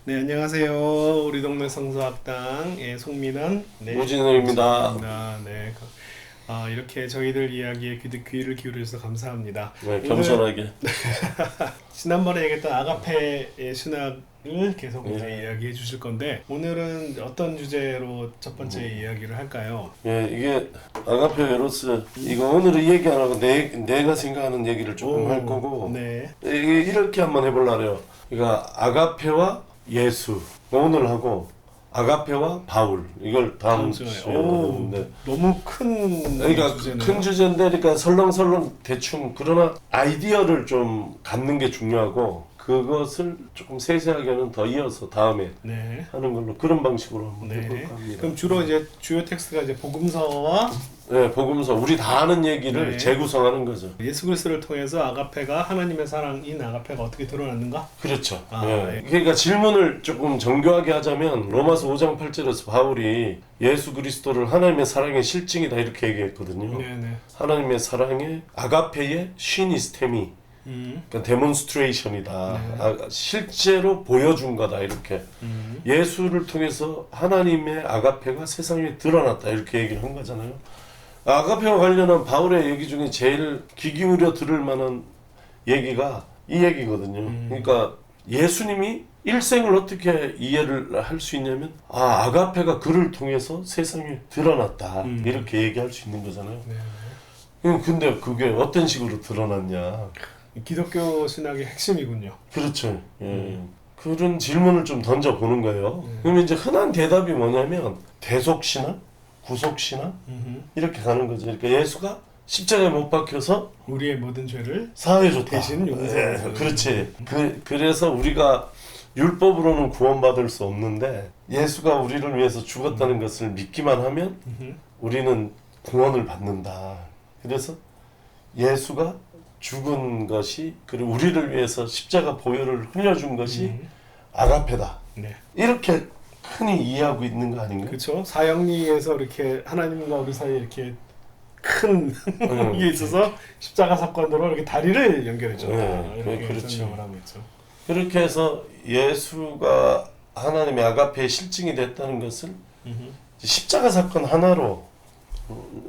네, 안녕하세요. 우리 동네 성서학당의 송민환, 네, 우진우입니다. 우진우입니다. 네, 이렇게 저희들 이야기에 귀를 기울여주셔서 감사합니다. 네, 겸손하게. 지난번에 얘기했던 아가페의 신학을 계속 이제 예. 이야기해 주실 건데, 오늘은 어떤 주제로 첫 번째 이야기를 할까요? 예, 이게 아가페 에로스 이거 오늘은 얘기 안 하고 내가 생각하는 얘기를 조금 할 거고 네, 이게 이렇게 한번 해보려고요. 그러니까 아가페와 예수 오늘 하고 아가페와 바울 이걸 다음 시간에. 주에 오, 하는데 너무 큰 그러니까 주제네요. 큰 주제인데 그러니까 설렁설렁 대충 그러나 아이디어를 좀 갖는 게 중요하고 그것을 조금 세세하게는 더 이어서 다음에 네. 하는 걸로 그런 방식으로 한번 네. 해볼까 합니다. 그럼 주로 이제 주요 텍스트가 이제 복음서와 네, 복음서 우리 다 아는 얘기를 네. 재구성하는 거죠. 예수 그리스도를 통해서 아가페가 하나님의 사랑인 아가페가 어떻게 드러났는가? 그렇죠. 아, 예. 예. 그러니까 질문을 조금 정교하게 하자면 로마서 5장 8절에서 바울이 예수 그리스도를 하나님의 사랑의 실증이다 이렇게 얘기했거든요. 네네. 하나님의 사랑의 아가페의 시니스테미 그러니까 데몬스트레이션이다. 네. 실제로 보여준 거다 이렇게. 예수를 통해서 하나님의 아가페가 세상에 드러났다 이렇게 얘기를 한 거잖아요. 아가페와 관련한 바울의 얘기 중에 제일 귀 기울여 들을 만한 얘기가 이 얘기거든요. 그러니까 예수님이 일생을 어떻게 이해를 할 수 있냐면 아가페가 그를 통해서 세상에 드러났다 이렇게 얘기할 수 있는 거잖아요. 네. 근데 그게 어떤 식으로 드러났냐. 기독교 신학의 핵심이군요. 그렇죠. 예. 그런 질문을 좀 던져보는 거예요. 그러면 이제 흔한 대답이 뭐냐면 대속신앙, 구속신앙 이렇게 가는 거죠. 그러니까 예수가 십자가에 못 박혀서 우리의 모든 죄를 사해줬다. 대신 용서해. 예, 그렇지. 그래서 우리가 율법으로는 구원받을 수 없는데 예수가 우리를 위해서 죽었다는 것을 믿기만 하면 우리는 구원을 받는다. 그래서 예수가 죽은 것이 그리고 우리를 위해서 십자가 보혈을 흘려준 것이 아가페다. 네. 이렇게 흔히 이해하고 있는 거 아닌가요? 그렇죠. 사형리에서 이렇게 하나님과 우리 사이에 이렇게 큰 이게 있어서 십자가 사건으로 이렇게 다리를 연결해 줬다. 네, 이렇게 그렇죠. 설명을 하고 있죠. 그렇게 해서 예수가 하나님의 아가페의 실증이 됐다는 것을 십자가 사건 하나로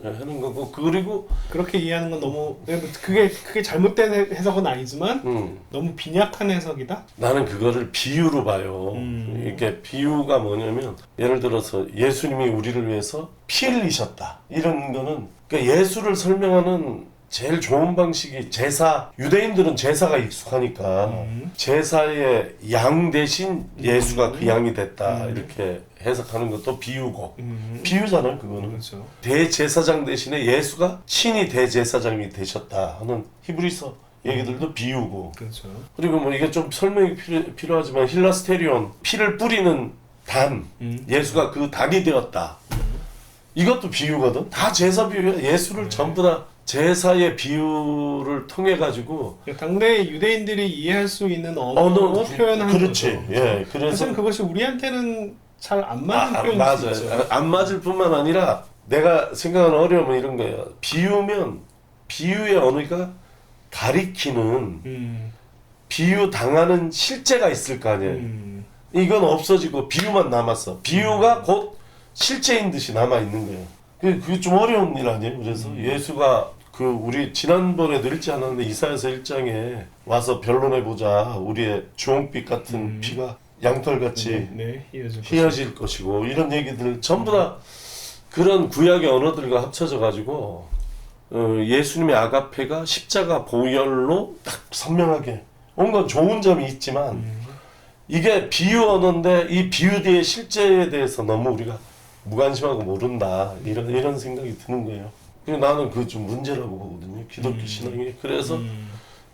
하는 거고 그리고 그렇게 이해하는 건 너무 그게 잘못된 해석은 아니지만 너무 빈약한 해석이다. 나는 그거를 비유로 봐요. 이게 비유가 뭐냐면 예를 들어서 예수님이 우리를 위해서 피 흘리셨다 이런 거는 그러니까 예수를 설명하는 제일 좋은 방식이 제사. 유대인들은 제사가 익숙하니까 제사의 양 대신 예수가 그 양이 됐다 이렇게 해석하는 것도 비유고 비유잖아요 그거는. 그렇죠. 대제사장 대신에 예수가 친히 대제사장이 되셨다 하는 히브리서 얘기들도 비유고. 그렇죠. 그리고 뭐 이게 좀 설명이 필요하지만 힐라스테리온 피를 뿌리는 단 예수가 그 단이 되었다 이것도 비유거든. 다 제사 비유야. 예수를 전부 다 제사의 비유를 통해 가지고 당대 유대인들이 이해할 수 있는 언어로 표현하는 그렇지. 거죠. 예, 그래서 사실 그것이 우리한테는 잘 안 맞는 표현일 수 맞아요. 있죠. 안 맞을 뿐만 아니라 내가 생각하는 어려움은 이런 거예요. 비유면 비유의 언어가 가리키는 비유 당하는 실제가 있을 거 아니에요. 이건 없어지고 비유만 남았어. 비유가 곧 실제인 듯이 남아 있는 거예요. 그게 좀 어려운 일 아니에요. 그래서 예수가 우리 지난번에도 읽지 않았는데 이사야서 1장에 와서 변론해 보자. 우리의 주홍빛 같은 피가 양털같이 네, 휘어질 것이고 이런 얘기들 전부 다 그런 구약의 언어들과 합쳐져 가지고 예수님의 아가페가 십자가 보혈로 딱 선명하게 온건 좋은 점이 있지만 이게 비유 언어인데 이 비유 뒤의 실제에 대해서 너무 우리가 무관심하고 모른다 이런 생각이 드는 거예요. 그리고 나는 그게 좀 문제라고 보거든요. 기독교 신앙이. 그래서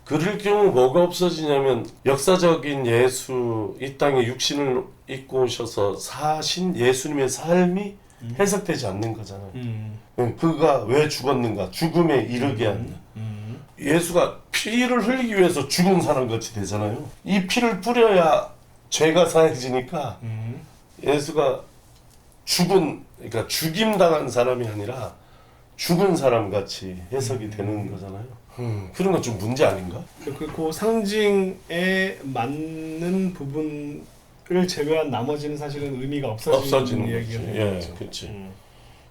그럴 경우 뭐가 없어지냐면 역사적인 예수 이 땅에 육신을 입고 오셔서 사신 예수님의 삶이 해석되지 않는 거잖아요. 그가 왜 죽었는가? 죽음에 이르게 하는. 예수가 피를 흘리기 위해서 죽은 사람 같이 되잖아요. 이 피를 뿌려야 죄가 사해지니까 예수가 그러니까 죽임당한 사람이 아니라 죽은 사람 같이 해석이 되는 거잖아요. 그런 건 좀 문제 아닌가? 그 상징에 맞는 부분 제외한 나머지는 사실은 의미가 없어지는 없어지는 거지. 얘기가 되는 예, 거죠. 그렇지.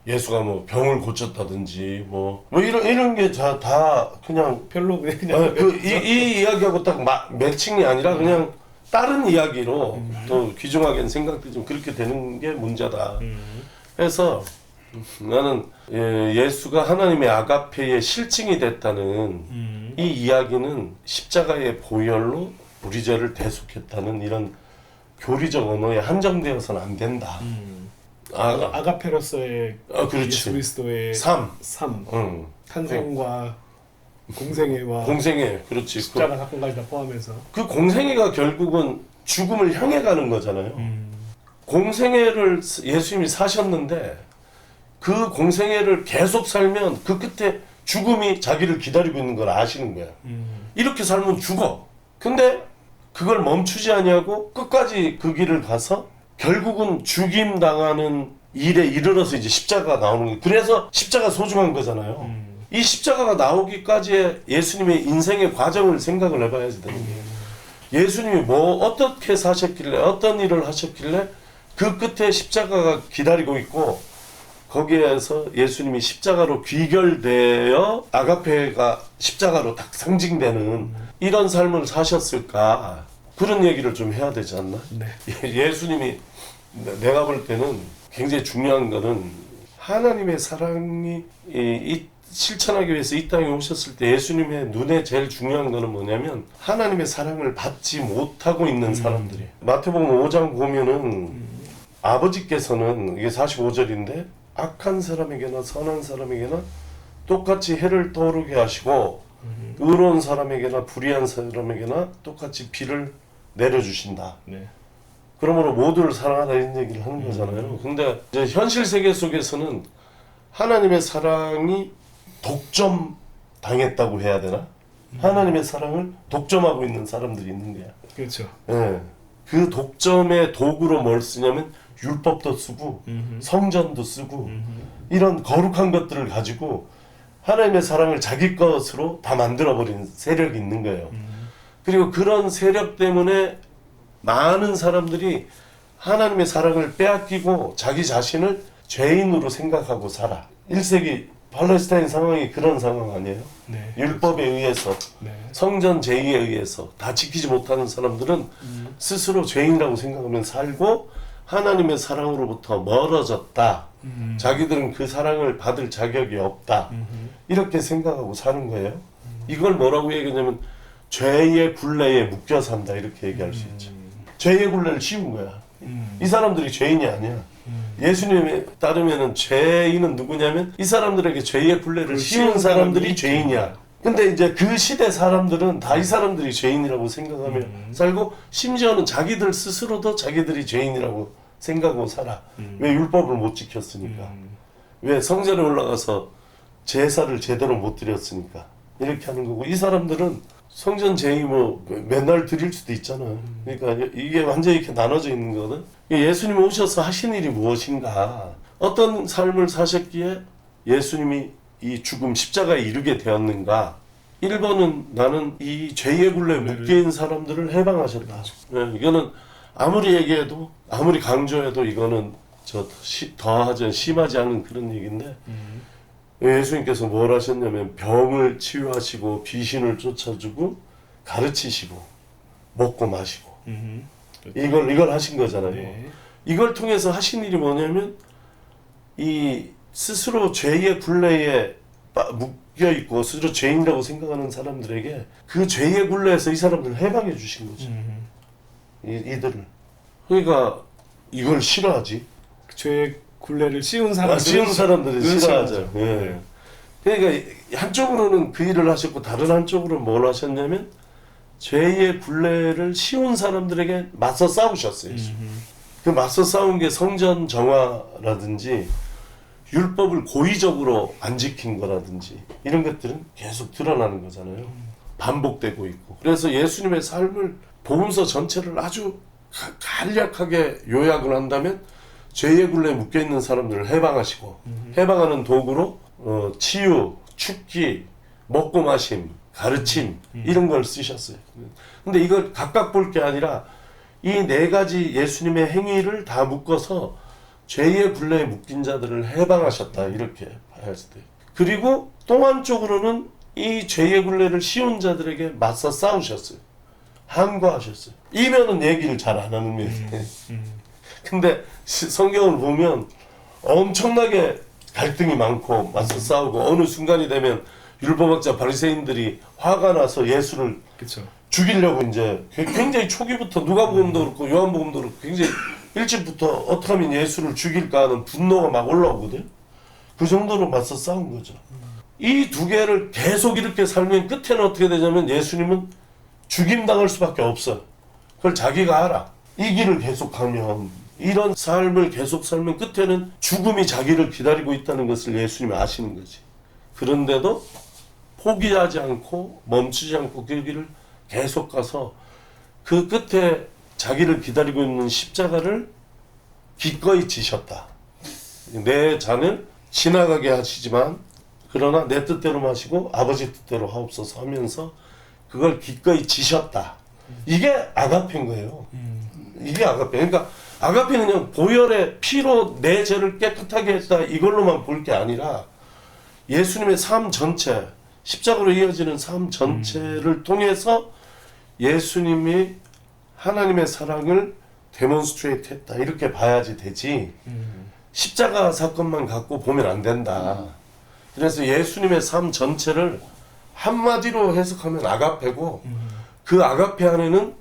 예수가 뭐 병을 고쳤다든지 뭐 이런 게 다 그냥 별로 그냥 이 이야기하고 딱 매칭이 아니라 그냥 다른 이야기로 또 귀중하게 생각도 좀 그렇게 되는 게 문제다. 그래서 나는 예수가 하나님의 아가페의 실증이 됐다는 이 이야기는 십자가의 보혈로 우리 죄를 대속했다는 이런 교리적 언어에 한정되어서는 안 된다. 아가페로서의 그렇지. 예수 그리스도의 삶. 삶, 탄생과 공생애와 공생애, 그렇지. 십자가 사건까지 다 포함해서 그 공생애가 결국은 죽음을 향해 가는 거잖아요. 공생애를 예수님이 사셨는데 그 공생애를 계속 살면 그 끝에 죽음이 자기를 기다리고 있는 걸 아시는 거야. 이렇게 살면 죽어. 근데 그걸 멈추지 아니하고 끝까지 그 길을 가서 결국은 죽임 당하는 일에 이르러서 이제 십자가가 나오는 거예요. 그래서 십자가 소중한 거잖아요. 이 십자가가 나오기까지의 예수님의 인생의 과정을 생각을 해봐야지 되는 거예요. 예수님이 뭐 어떻게 사셨길래 어떤 일을 하셨길래 그 끝에 십자가가 기다리고 있고 거기에서 예수님이 십자가로 귀결되어 아가페가 십자가로 딱 상징되는 이런 삶을 사셨을까, 그런 얘기를 좀 해야 되지 않나? 네. 예수님이 내가 볼 때는 굉장히 중요한 거는 하나님의 사랑이 실천하기 위해서 이 땅에 오셨을 때 예수님의 눈에 제일 중요한 거는 뭐냐면 하나님의 사랑을 받지 못하고 있는 사람들이. 마태복음 5장 보면은 아버지께서는 이게 45절인데 악한 사람에게나 선한 사람에게나 똑같이 해를 떠오르게 하시고 의로운 사람에게나 불의한 사람에게나 똑같이 비를 내려주신다. 네. 그러므로 모두를 사랑하라 이런 얘기를 하는 거잖아요. 근데 이제 현실 세계 속에서는 하나님의 사랑이 독점 당했다고 해야 되나? 하나님의 사랑을 독점하고 있는 사람들이 있는 거야. 그렇죠. 예. 그 독점의 도구로 뭘 쓰냐면 율법도 쓰고 성전도 쓰고 이런 거룩한 것들을 가지고 하나님의 사랑을 자기 것으로 다 만들어버린 세력이 있는 거예요. 그리고 그런 세력 때문에 많은 사람들이 하나님의 사랑을 빼앗기고 자기 자신을 죄인으로 생각하고 살아. 1세기 팔레스타인 상황이 그런 상황 아니에요? 네. 율법에 의해서 네. 성전 제의에 의해서 다 지키지 못하는 사람들은 스스로 죄인이라고 생각하면서 살고 하나님의 사랑으로부터 멀어졌다. 자기들은 그 사랑을 받을 자격이 없다. 이렇게 생각하고 사는 거예요. 이걸 뭐라고 얘기하냐면 죄의 굴레에 묶여 산다 이렇게 얘기할 수 있죠. 죄의 굴레를 씌운 거야. 이 사람들이 죄인이 아니야. 예수님에 따르면은 죄인은 누구냐면 이 사람들에게 죄의 굴레를 씌운 사람들이 죄인이야. 근데 이제 그 시대 사람들은 다 이 사람들이 죄인이라고 생각하며 살고 심지어는 자기들 스스로도 자기들이 죄인이라고 생각하고 살아. 왜 율법을 못 지켰으니까. 왜 성전에 올라가서 제사를 제대로 못 드렸으니까. 이렇게 하는 거고 이 사람들은 성전 제의 뭐 맨날 드릴 수도 있잖아. 그러니까 이게 완전히 이렇게 나눠져 있는 거거든. 예수님이 오셔서 하신 일이 무엇인가? 어떤 삶을 사셨기에 예수님이 이 죽음 십자가에 이르게 되었는가? 1번은 나는 이 죄의 굴레에 묶여있는 사람들을 해방하셨다. 네, 이거는 아무리 얘기해도 아무리 강조해도 이거는 더하지 심하지 않은 그런 얘기인데 예수님께서 뭘 하셨냐면 병을 치유하시고 귀신을 쫓아주고 가르치시고 먹고 마시고 이걸 하신 거잖아요. 네. 이걸 통해서 하신 일이 뭐냐면 이 스스로 죄의 굴레에 묶여 있고 스스로 죄인이라고 생각하는 사람들에게 그 죄의 굴레에서 이 사람들을 해방해 주신 거죠. 이들을. 그러니까 이걸 싫어하지. 죄의 굴레를 씌운 사람들은 씌운 사람들이 싫어하죠. 싫어하죠. 예. 그러니까 한쪽으로는 그 일을 하셨고 다른 한쪽으로는 뭘 하셨냐면 죄의 굴레를 씌운 사람들에게 맞서 싸우셨어요. 그 맞서 싸운 게 성전 정화라든지 율법을 고의적으로 안 지킨 거라든지 이런 것들은 계속 드러나는 거잖아요. 반복되고 있고. 그래서 예수님의 삶을 복음서 전체를 아주 간략하게 요약을 한다면 죄의 굴레에 묶여있는 사람들을 해방하시고 해방하는 도구로 치유, 축기, 먹고 마심, 가르침 이런 걸 쓰셨어요. 근데 이걸 각각 볼 게 아니라 이 네 가지 예수님의 행위를 다 묶어서 죄의 굴레에 묶인 자들을 해방하셨다 이렇게 봐야지 돼요. 그리고 또 한쪽으로는 이 죄의 굴레를 씌운 자들에게 맞서 싸우셨어요. 항거하셨어요. 이면은 얘기를 잘 안 하는 면인데 근데 성경을 보면 엄청나게 갈등이 많고 맞서 싸우고 어느 순간이 되면 율법학자 바리새인들이 화가 나서 예수를 그렇죠. 죽이려고 이제 굉장히 초기부터 누가복음도 그렇고 요한복음도 그렇고 굉장히 일찍부터 어떻게 하면 예수를 죽일까 하는 분노가 막 올라오거든. 그 정도로 맞서 싸운 거죠. 이 두 개를 계속 이렇게 살면 끝에는 어떻게 되냐면 예수님은 죽임당할 수밖에 없어요. 그걸 자기가 알아. 이 길을 계속 가면 이런 삶을 계속 살면 끝에는 죽음이 자기를 기다리고 있다는 것을 예수님이 아시는 거지. 그런데도 포기하지 않고 멈추지 않고 그 길을 계속 가서 그 끝에 자기를 기다리고 있는 십자가를 기꺼이 지셨다. 내 잔을 지나가게 하시지만 그러나 내 뜻대로 마시고 아버지 뜻대로 하옵소서 하면서 그걸 기꺼이 지셨다. 이게 아가페인 거예요. 이게 아가페. 그러니까 아가페는 그냥 보혈의 피로 내 죄를 깨끗하게 했다 이걸로만 볼 게 아니라 예수님의 삶 전체, 십자가로 이어지는 삶 전체를 통해서 예수님이 하나님의 사랑을 데몬스트레이트 했다 이렇게 봐야지 되지 십자가 사건만 갖고 보면 안 된다. 그래서 예수님의 삶 전체를 한마디로 해석하면 아가페고 그 아가페 안에는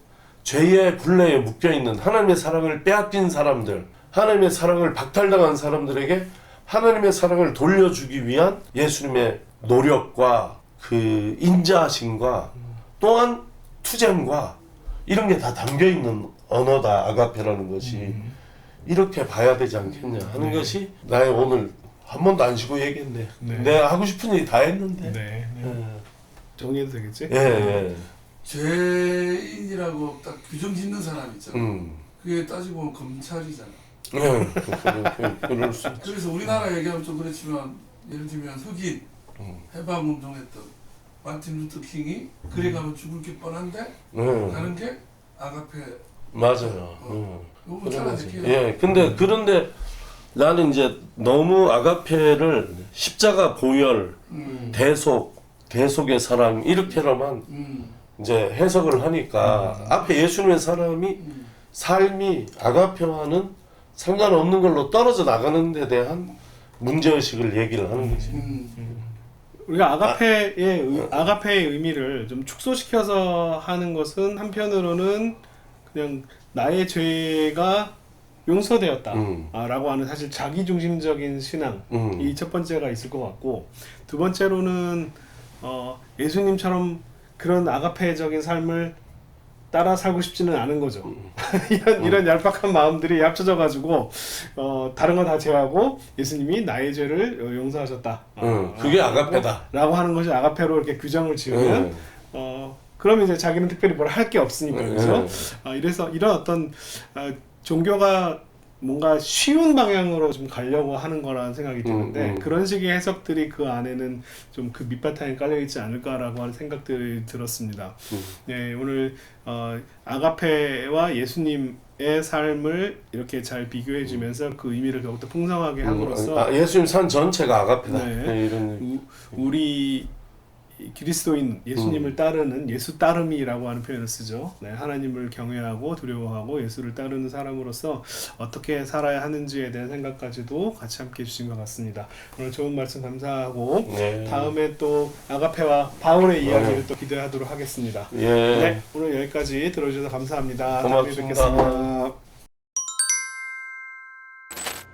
죄의 굴레에 묶여있는 하나님의 사랑을 빼앗긴 사람들, 하나님의 사랑을 박탈당한 사람들에게 하나님의 사랑을 돌려주기 위한 예수님의 노력과 그 인자하심과 또한 투쟁과 이런 게 다 담겨있는 언어다 아가페라는 것이 이렇게 봐야 되지 않겠냐 하는 것이 나의 오늘 한 번도 안 쉬고 얘기했네. 내가 하고 싶은 얘기 다 했는데 정리해도 되겠지? 예. 죄인이라고 딱 규정 짓는 사람 있잖아. 그게 따지고 보면 검찰이잖아. 그럴 수 있지. 그래서 우리나라 얘기하면 좀 그렇지만 예를 들면 흑인 해방 운동했던 마틴 루터 킹이 그래 가면 죽을 게 뻔한데 가는 게 아가페. 맞아요. 요거 잘라낼게요. 예. 그런데 나는 이제 너무 아가페를 십자가 보혈, 대속의 사랑 이렇게로만 이제 해석을 하니까 앞에 예수님의 삶이 아가페와는 상관없는 걸로 떨어져 나가는 데 대한 문제의식을 얘기를 하는 거지. 우리가 아가페의 의미를 좀 축소시켜서 하는 것은 한편으로는 그냥 나의 죄가 용서되었다 라고 하는 사실 자기중심적인 신앙이 첫 번째가 있을 것 같고 두 번째로는 예수님처럼 그런 아가페적인 삶을 따라 살고 싶지는 않은 거죠. 이런 얄팍한 마음들이 합쳐져 가지고 다른 거 다 제외하고 예수님이 나의 죄를 용서하셨다. 그게 아가페다. 라고 하는 것이 아가페로 이렇게 규정을 지으면 그러면 이제 자기는 특별히 뭘 할 게 없으니까 그렇죠. 이래서 이런 어떤 종교가 뭔가 쉬운 방향으로 좀 가려고 하는 거라는 생각이 드는데 그런 식의 해석들이 그 안에는 좀 그 밑바탕에 깔려있지 않을까라고 하는 생각들이 들었습니다. 네, 오늘 아가페와 예수님의 삶을 이렇게 잘 비교해 주면서 그 의미를 더욱더 풍성하게 함으로써 예수님 삶 전체가 아가페다. 네, 이런 우리 그리스도인 예수님을 따르는 예수 따름이라고 하는 표현을 쓰죠. 네, 하나님을 경외하고 두려워하고 예수를 따르는 사람으로서 어떻게 살아야 하는지에 대한 생각까지도 같이 함께 해주신 것 같습니다. 오늘 좋은 말씀 감사하고 다음에 또 아가페와 바울의 이야기를 또 기대하도록 하겠습니다. 네, 오늘 여기까지 들어주셔서 감사합니다. 고맙습니다. 다음에 뵙겠습니다.